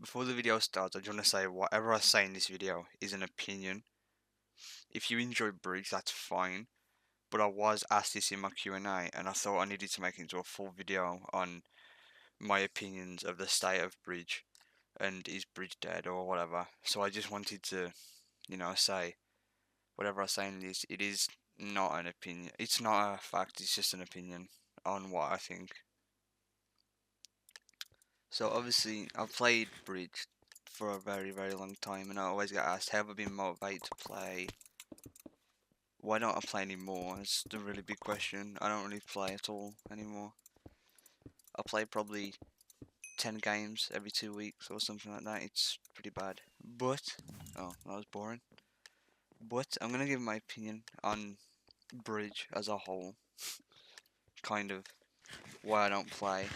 Before the video starts, I just want to say whatever I say in this video is an opinion. If you enjoy Bridge, that's fine. But I was asked this in my Q&A, and I thought I needed to make it into a full video on my opinions of the state of Bridge and is Bridge dead or whatever. So I just wanted to, say whatever I say in this. It is not an opinion. It's not a fact. It's just an opinion on what I think. So obviously, I've played Bridge for a very, very long time, and I always get asked, have I been motivated to play? Why don't I play anymore? It's the really big question. I don't really play at all anymore. I play probably 10 games every 2 weeks or something like that. It's pretty bad. But, oh, that was boring. But I'm gonna give my opinion on Bridge as a whole. Kind of why I don't play.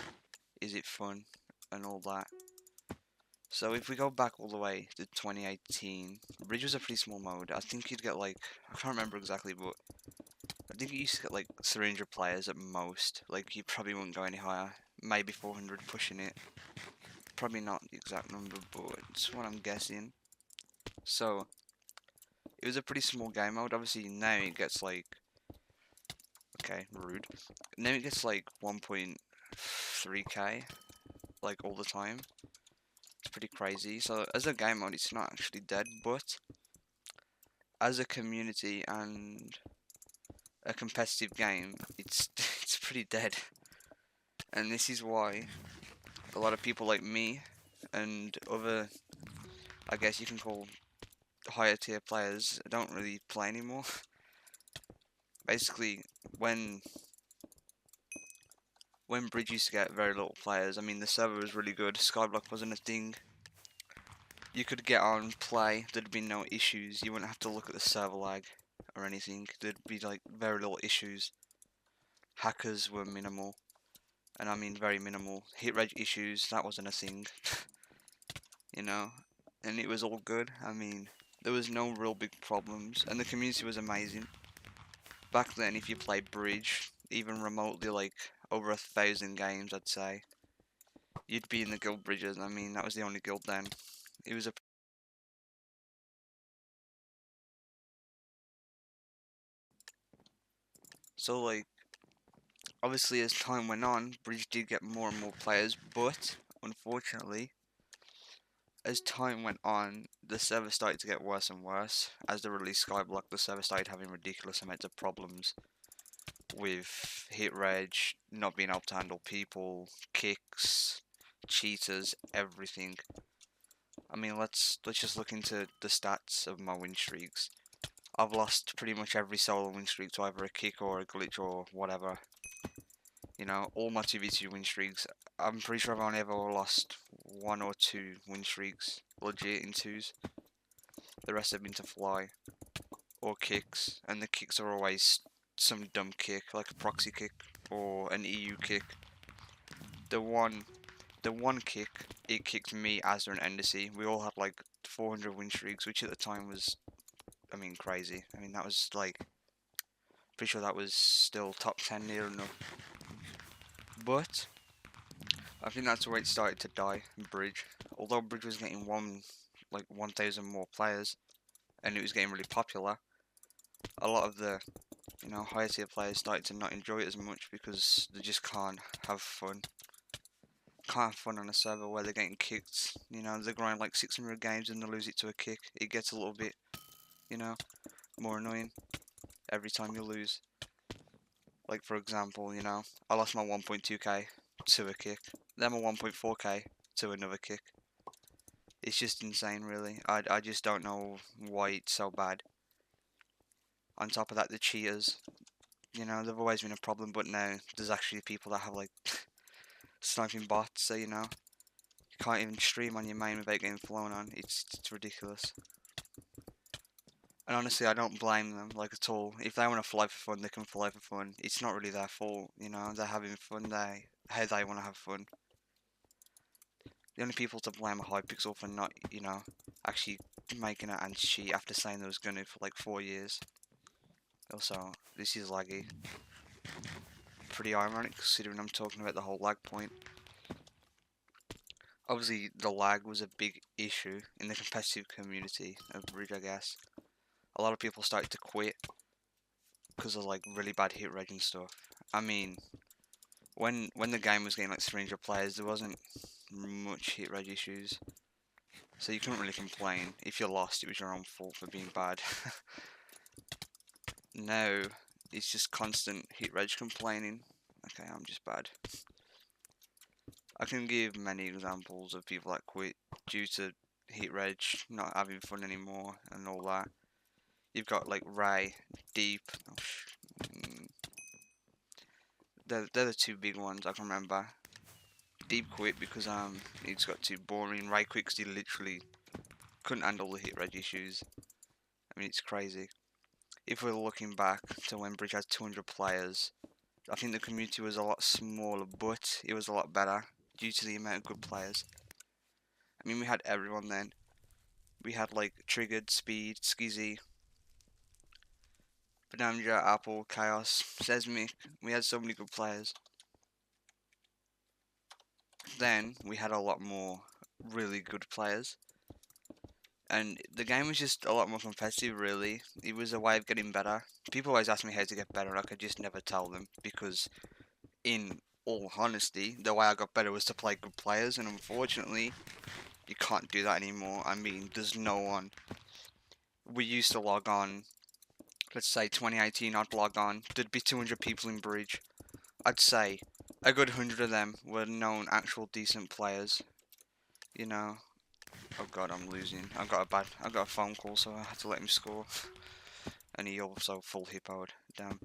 Is it fun? And all that. So if we go back all the way to 2018, Bridge was a pretty small mode. I think you'd get like, I can't remember exactly, but I think you used to get like 300 players at most. Like you probably wouldn't go any higher. Maybe 400 pushing it. Probably not the exact number, but it's what I'm guessing. So it was a pretty small game mode. Obviously now it gets like, okay, rude. Now it gets like 1.3k, like all the time. It's pretty crazy. So as a game mode, it's not actually dead, but as a community and a competitive game, it's it's pretty dead. And this is why a lot of people like me and other, I guess you can call higher tier players, don't really play anymore. Basically, when Bridge used to get very little players, I mean the server was really good. Skyblock wasn't a thing. You could get on, play, there'd be no issues. You wouldn't have to look at the server lag or anything. There'd be like very little issues. Hackers were minimal, and I mean very minimal. Hit-reg issues, that wasn't a thing. you know, and it was all good. I mean, there was no real big problems, and the community was amazing. Back then, if you played Bridge, even remotely, like over 1,000 games, I'd say, you'd be in the guild Bridges. I mean, that was the only guild then. It was a so like obviously as time went on, Bridge did get more and more players, but unfortunately, as time went on, the server started to get worse and worse. As they released Skyblock, the server started having ridiculous amounts of problems with hit-reg, not being able to handle people, kicks, cheaters, everything. I mean, let's just look into the stats of my win streaks. I've lost pretty much every solo win streak to either a kick or a glitch or whatever. All my 2v2 win streaks, I'm pretty sure I've only ever lost 1 or 2 win streaks, legit in 2s. The rest have been to fly, or kicks, and the kicks are always some dumb kick, like a proxy kick, or an EU kick. The one kick, it kicked me as an Endercy. We all had like 400 win streaks, which at the time was, I mean, crazy. I mean, that was like, pretty sure that was still top 10 near enough. But I think that's where it started to die, Bridge. Although Bridge was getting 1,000 more players, and it was getting really popular, a lot of the, higher tier players started to not enjoy it as much because they just can't have fun. Can't have fun on a server where they're getting kicked. They grind like 600 games and they lose it to a kick. It gets a little bit, more annoying every time you lose. Like for example, I lost my 1.2k to a kick, then my 1.4k to another kick. It's just insane, really. I just don't know why it's so bad. On top of that, the cheaters, they've always been a problem, but now there's actually people that have like sniping bots, so you can't even stream on your main without getting flown on. It's ridiculous. And honestly, I don't blame them, like, at all. If they want to fly for fun, they can fly for fun. It's not really their fault, they're having fun, how they want to have fun. The only people to blame are Hypixel for not, actually making it anti-cheat after saying they was gonna for like 4 years. Also, this is laggy. Pretty ironic considering I'm talking about the whole lag point. Obviously, the lag was a big issue in the competitive community of Bridge, I guess. A lot of people started to quit because of like really bad hit reg and stuff. I mean, when the game was getting like 300 players, there wasn't much hit reg issues, so you couldn't really complain. If you lost, it was your own fault for being bad. Now, it's just constant hit reg complaining. Okay, I'm just bad. I can give many examples of people that quit due to hit reg, not having fun anymore, and all that. You've got like Ray, Deep. Mm, they're the two big ones I can remember. Deep quit because it just got too boring. Ray quit because he literally couldn't handle the hit reg issues. I mean, it's crazy. If we're looking back to when Bridge had 200 players, I think the community was a lot smaller, but it was a lot better due to the amount of good players. I mean, we had everyone then. We had like Triggered, Speed, Skizzy, Benamja, Apple, Chaos, Sesmic. We had so many good players. Then we had a lot more really good players. And the game was just a lot more competitive, really. It was a way of getting better. People always ask me how to get better, and I could just never tell them because, in all honesty, the way I got better was to play good players, and unfortunately, you can't do that anymore. I mean, there's no one. We used to log on, let's say 2018, I'd log on, there'd be 200 people in Bridge. I'd say a good 100 of them were known actual decent players, you know. Oh god, I'm losing. I got a phone call, so I had to let him score. And he also full hippoed. Damn.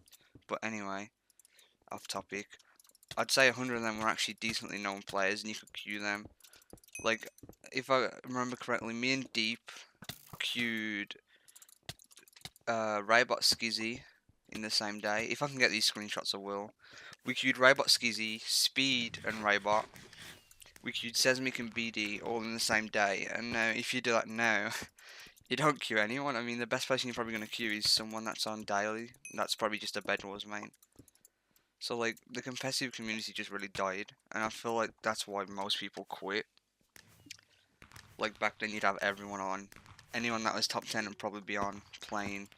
But anyway, off topic. I'd say 100 of them were actually decently known players, and you could queue them. Like, if I remember correctly, me and Deep queued Raybot Skizzy in the same day. If I can get these screenshots, I will. We queued Raybot Skizzy, Speed, and Raybot. We queued Sesmic and BD all in the same day. And now, if you do that now, you don't queue anyone. I mean, the best person you're probably going to queue is someone that's on daily. That's probably just a Bed Wars main. So, like, the competitive community just really died. And I feel like that's why most people quit. Like, back then you'd have everyone on. Anyone that was top 10 would probably be on, playing,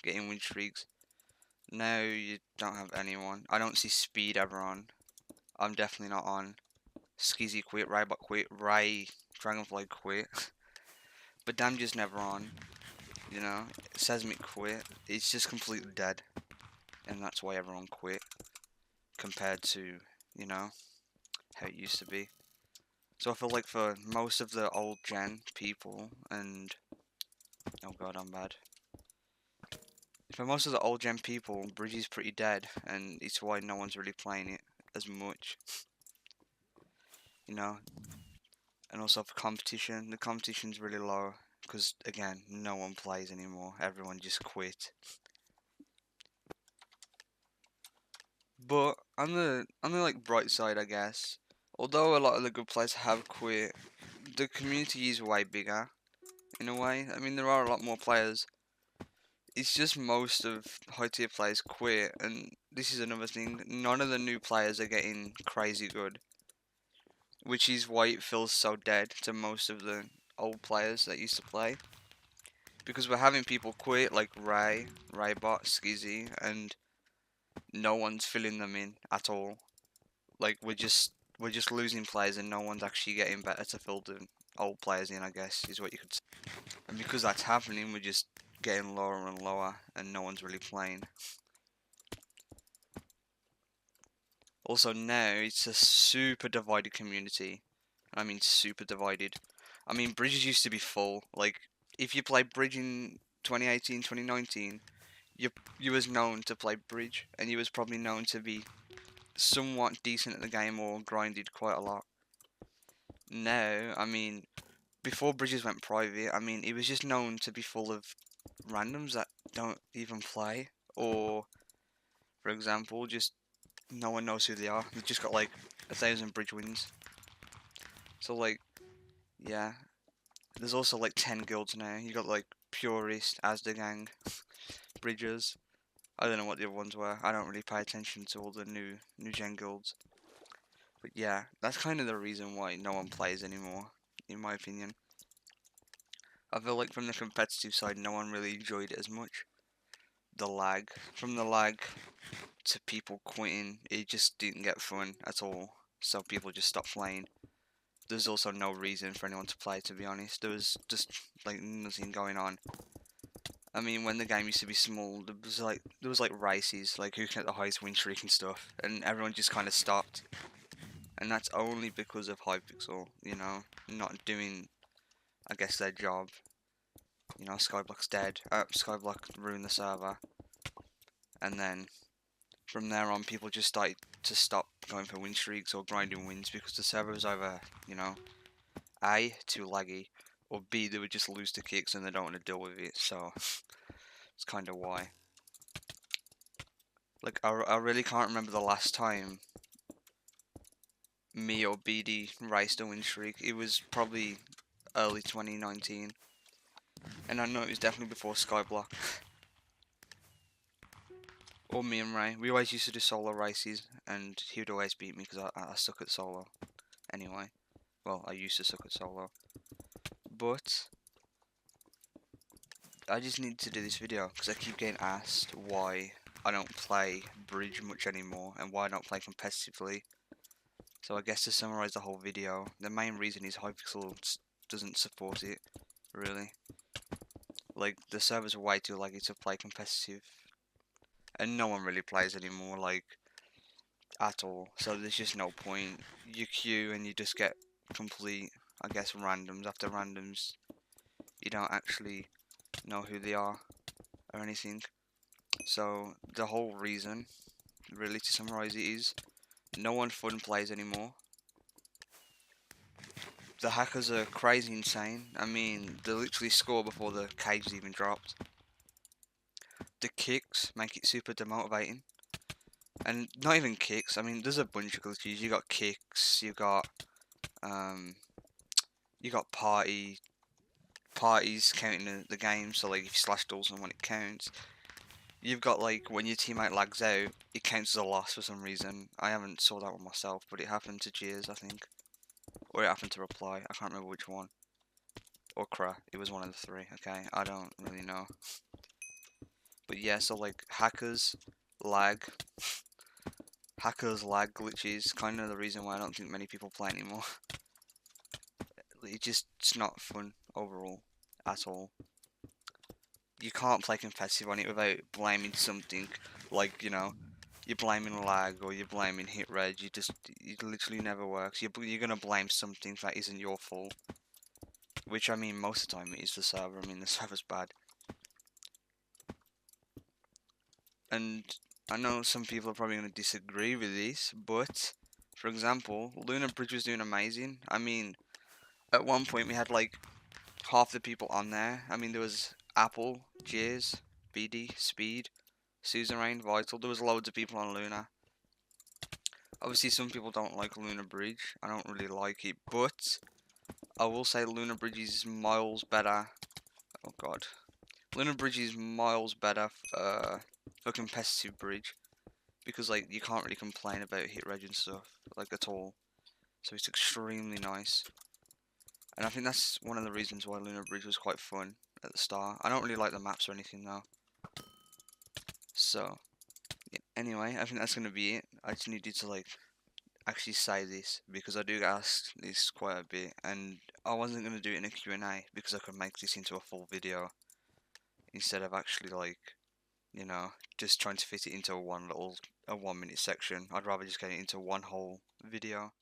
getting win streaks. Now you don't have anyone. I don't see Speed ever on. I'm definitely not on. Skizzy quit, Raybot quit, Ray, Dragonfly quit. But Damja's never on. You know, Sesmic quit. It's just completely dead. And that's why everyone quit. Compared to, you know, how it used to be. So I feel like for most of the old gen people, and oh god, I'm bad. For most of the old gen people, Bridge is pretty dead, and it's why no one's really playing it as much. You know, and also for competition, the competition's really low because again, no one plays anymore. Everyone just quit. But on the like bright side, I guess, although a lot of the good players have quit, the community is way bigger in a way. I mean, there are a lot more players. It's just most of high tier players quit, and this is another thing. None of the new players are getting crazy good, which is why it feels so dead to most of the old players that used to play. Because we're having people quit like Raybot, Skizzy, and no one's filling them in at all. Like we're just losing players and no one's actually getting better to fill the old players in, I guess, is what you could say. And because that's happening, we're just getting lower and lower and no one's really playing. Also now it's a super divided community. I mean super divided. I mean bridges used to be full. Like if you play bridge in 2018, 2019, you was known to play bridge and you was probably known to be somewhat decent at the game or grinded quite a lot. Now, I mean, before bridges went private, I mean, it was just known to be full of randoms that don't even play, or, for example, just no one knows who they are. They've just got like 1,000 bridge wins. So like, yeah. There's also like 10 guilds now. You got like Purist, Asda Gang, Bridges. I don't know what the other ones were. I don't really pay attention to all the new gen guilds. But yeah, that's kind of the reason why no one plays anymore, in my opinion. I feel like from the competitive side, no one really enjoyed it as much. The lag, from the lag to people quitting, it just didn't get fun at all. So people just stopped playing. There's also no reason for anyone to play, to be honest. There was just like nothing going on. I mean, when the game used to be small, there was like races, like who can get the highest win streak and stuff, and everyone just kind of stopped. And that's only because of Hypixel, not doing, I guess, their job. Skyblock's dead. Skyblock ruined the server, and then from there on, people just started to stop going for win streaks or grinding wins because the server was either, A, too laggy, or B, they would just lose to kicks and they don't want to deal with it. So it's kind of why. Like, I really can't remember the last time me or BD raced a win streak. It was probably early 2019, and I know it was definitely before Skyblock. Or me and Ray. We always used to do solo races, and he would always beat me because I suck at solo. Anyway, well, I used to suck at solo. But I just need to do this video because I keep getting asked why I don't play Bridge much anymore and why I don't play competitively. So I guess to summarize the whole video, the main reason is Hypixel doesn't support it, really. Like, the servers are way too laggy to play competitive. And no one really plays anymore, like, at all. So there's just no point. You queue and you just get complete, I guess, randoms after randoms. You don't actually know who they are or anything. So the whole reason, really to summarize it, is no one fun plays anymore. The hackers are crazy insane. I mean, they literally score before the cage is even dropped. The kicks make it super demotivating. And not even kicks, I mean, there's a bunch of glitches. You got kicks, um, you got parties counting the game, so like if you slash doors and when it counts. You've got like when your teammate lags out, it counts as a loss for some reason. I haven't saw that one myself, but it happened to Cheers, I think. Or it happened to Reply, I can't remember which one. Or Kra, it was one of the three, okay? I don't really know. But yeah, so like lag, lag glitches, kind of the reason why I don't think many people play anymore. It's not fun overall, at all. You can't play competitive on it without blaming something, like, you're blaming lag or you're blaming hit-reg. It literally never works. You're gonna blame something that isn't your fault, which I mean most of the time it is the server. I mean the server's bad, and I know some people are probably gonna disagree with this, but for example, Lunar Bridge was doing amazing. I mean, at one point we had like half the people on there. I mean, there was Apple, Jeers, BD, Speed, Suzerain, Vital. There was loads of people on Luna. Obviously, some people don't like Luna Bridge. I don't really like it, but I will say Luna Bridge is miles better. Oh god, Luna Bridge is miles better for competitive bridge because like you can't really complain about hit reg and stuff like at all. So it's extremely nice. And I think that's one of the reasons why Lunar Bridge was quite fun at the start. I don't really like the maps or anything though. So, yeah. Anyway, I think that's going to be it. I just needed to like actually say this because I do get asked this quite a bit, and I wasn't going to do it in a Q&A because I could make this into a full video instead of actually like, just trying to fit it into a 1 minute section. I'd rather just get it into one whole video.